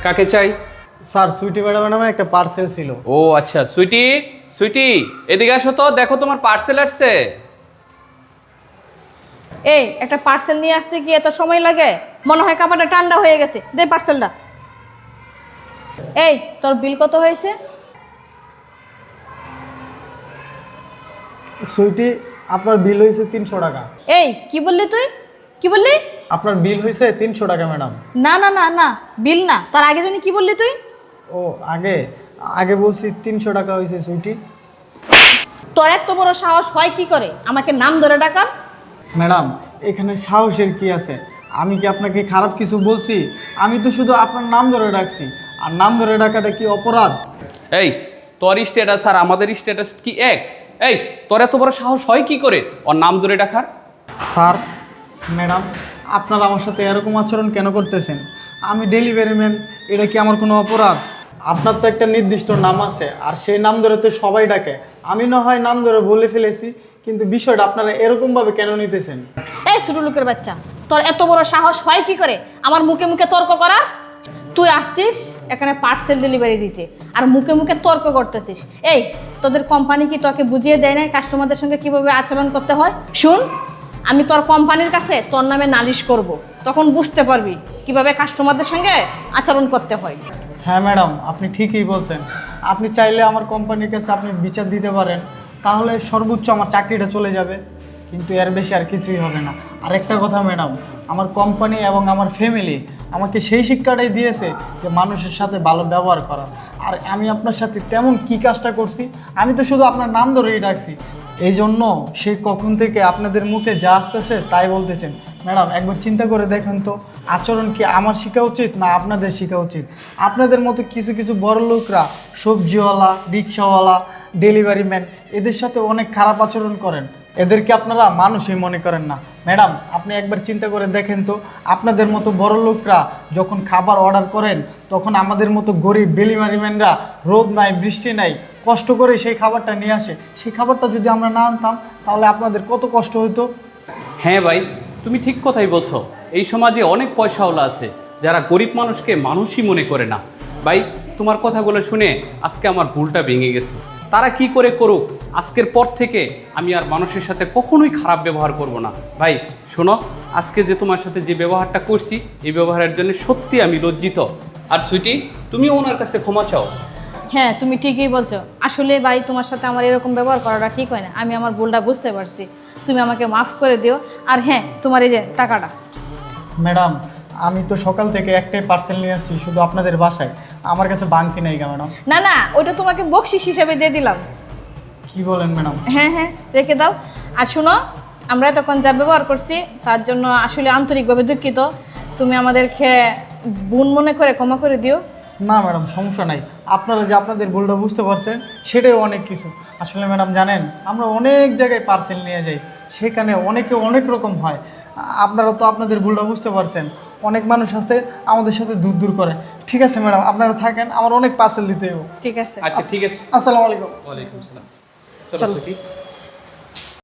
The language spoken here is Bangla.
কাকে চাই? স্যার সুইটি ম্যাডামের নামে একটা পার্সেল ছিল। ও আচ্ছা, সুইটি সুইটি এদিকে আসো তো, দেখো তোমার পার্সেল আসছে। এই একটা পার্সেল নিয়ে আসতে কি এত সময় লাগে? মনে হয় কাপড়টা ঠান্ডা হয়ে গেছে। দে পার্সেলটা। এই তোর বিল কত হয়েছে? সুইটি, আপনার বিল হয়েছে 300 টাকা। এই কি বললি তুই? কি বললি? আপনার বিল হয়েছে 300 টাকা ম্যাডাম। না না না না, বিল না, তার আগে জানি কি বললি তুই? ও আগে আগে বলছি 300 টাকা হয়েছে সুইটি। তোর এত বড় সাহস হয় কি করে আমাকে নাম ধরে ডাকা? ম্যাডাম, এখানে সাহসের কি আছে? আমি কি আপনাকে খারাপ কিছু বলছি? আমি তো শুধু আপনার নাম ধরে ডাকছি। আর নাম ধরে ডাকাটা কি অপরাধ? এই তোর স্ট্যাটাস আর আমাদের স্ট্যাটাস কি এক? এই তোর এত বড় সাহস হয় কি করে ওর নাম ধরে ডাকার? স্যার, ম্যাডাম, আপনারা আমার সাথে এরকম আচরণ কেন করতেছেন? আমি ডেলিভারি ম্যান, এটা কি আমার কোনো অপরাধ? আপনার তো একটা নির্দিষ্ট নাম আছে, আর সেই নাম ধরে তো সবাই ডাকে। আমি না হয় নাম ধরে বলে ফেলেছি, কিন্তু বিষয়টা আপনারা এরকমভাবে কেন নিতেছেন? এই ছোট লোকের বাচ্চা, তোর এত বড় সাহস হয় কি করে আমার মুখে মুখে তর্ক করার? তুই আসছিস এখানে পার্সেল ডেলিভারি দিতে আর মুখে মুখে তর্ক করতেছিস। এই তোদের কোম্পানি কি তোকে বুঝিয়ে দেয় না কাস্টমারদের সঙ্গে কিভাবে আচরণ করতে হয়? শুন, আমি তোর কোম্পানির কাছে তোর নামে নালিশ করব, তখন বুঝতে পারবি কিভাবে কাস্টমারদের সঙ্গে আচরণ করতে হয়। হ্যাঁ ম্যাডাম, আপনি ঠিকই বলছেন। আপনি চাইলে আমার কোম্পানির কাছে আপনি বিচার দিতে পারেন, তাহলে সর্বোচ্চ আমার চাকরিটা চলে যাবে, কিন্তু এর বেশি আর কিছুই হবে না। আরেকটা কথা ম্যাডাম, আমার কোম্পানি এবং আমার ফ্যামিলি আমাকে সেই শিক্ষাটাই দিয়েছে যে মানুষের সাথে ভালো ব্যবহার করা। আর আমি আপনার সাথে তেমন কি কাজটা করছি? আমি তো শুধু আপনার নাম ধরেই ডাকছি। এই জন্য সেই কখন থেকে আপনাদের মুখে যা আসতেছে তাই বলতেছেন। ম্যাডাম, একবার চিন্তা করে দেখেন তো, আচরণ কি আমার শেখা উচিত না আপনাদের শেখা উচিত? আপনাদের মতো কিছু কিছু বড় লোকরা সবজিওয়ালা, রিক্সাওয়ালা, ডেলিভারি ম্যান এদের সাথে অনেক খারাপ আচরণ করেন। এদেরকে আপনারা মানুষই মনে করেন না। ম্যাডাম, আপনি একবার চিন্তা করে দেখেন তো, আপনাদের মতো বড় লোকরা যখন খাবার অর্ডার করেন, তখন আমাদের মতো গরিব ডেলিভারি ম্যানরা রোদ নাই, বৃষ্টি নাই, কষ্ট করে সেই খাবারটা নিয়ে আসে। সেই খাবারটা যদি আমরা না আনতাম, তাহলে আপনাদের কত কষ্ট হতো। হ্যাঁ ভাই, তুমি ঠিক কথাই বলছো। এই সমাজে অনেক পয়সাওয়ালা আছে যারা গরিব মানুষকে মানুষই মনে করে না। ভাই, তোমার কথাগুলো শুনে আজকে আমার ভুলটা ভেঙে গেছে। তারা কি করে করুক, আজকের পর থেকে আমি আর মানুষের সাথে কখনোই খারাপ ব্যবহার করব না। ভাই শোনো, আজকে যে তোমার সাথে যে ব্যবহারটা করছি, এই ব্যবহারের জন্য সত্যি আমি লজ্জিত। আর সুইটি, তুমি ওনার কাছে ক্ষমা চাও। হ্যাঁ, তুমি ঠিকই বলছো। আসলে ভাই, তোমার সাথে আমার এরকম ব্যবহার করাটা ঠিক হয় না। আমি আমার ভুলটা বুঝতে পারছি, তুমি আমাকে মাফ করে দিও। আর হ্যাঁ, তোমার এই যে টাকাটা। ম্যাডাম, আমি তো সকাল থেকে একটাই পার্সেল নিয়ে আসছি, শুধু আপনাদের বাসায়। আমার কাছে বাংতি নেই গা ম্যাডাম। না না, ওইটা তোমাকে বকশিস হিসেবে দিয়ে দিলাম। কি বলেন ম্যাডাম? হ্যাঁ হ্যাঁ, রেখে দাও। আর শুনো, আমরা তখন যা ব্যবহার করছি তার জন্য আসলে আন্তরিকভাবে দুঃখিত। তুমি আমাদেরকে বোন মনে করে ক্ষমা করে দিও। না ম্যাডাম, সমস্যা নাই। আপনারা যে আপনাদের ভুলটা বুঝতে পারছেন, সেটাই অনেক কিছু। আসলে ম্যাডাম জানেন, আমরা অনেক জায়গায় পার্সেল নিয়ে যাই, সেখানে অনেকে অনেক রকম হয়। আপনারা তো আপনাদের ভুলটা বুঝতে পারছেন। অনেক মানুষ আছে আমাদের সাথে দূর দূর করে। ঠিক আছে ম্যাডাম, আপনারা থাকেন, আমার অনেক পার্সেল দিতে হবে। ঠিক আছে। আচ্ছা ঠিক আছে। আসসালামু আলাইকুম। ওয়ালাইকুম আসসালাম। চলো। সুইটি।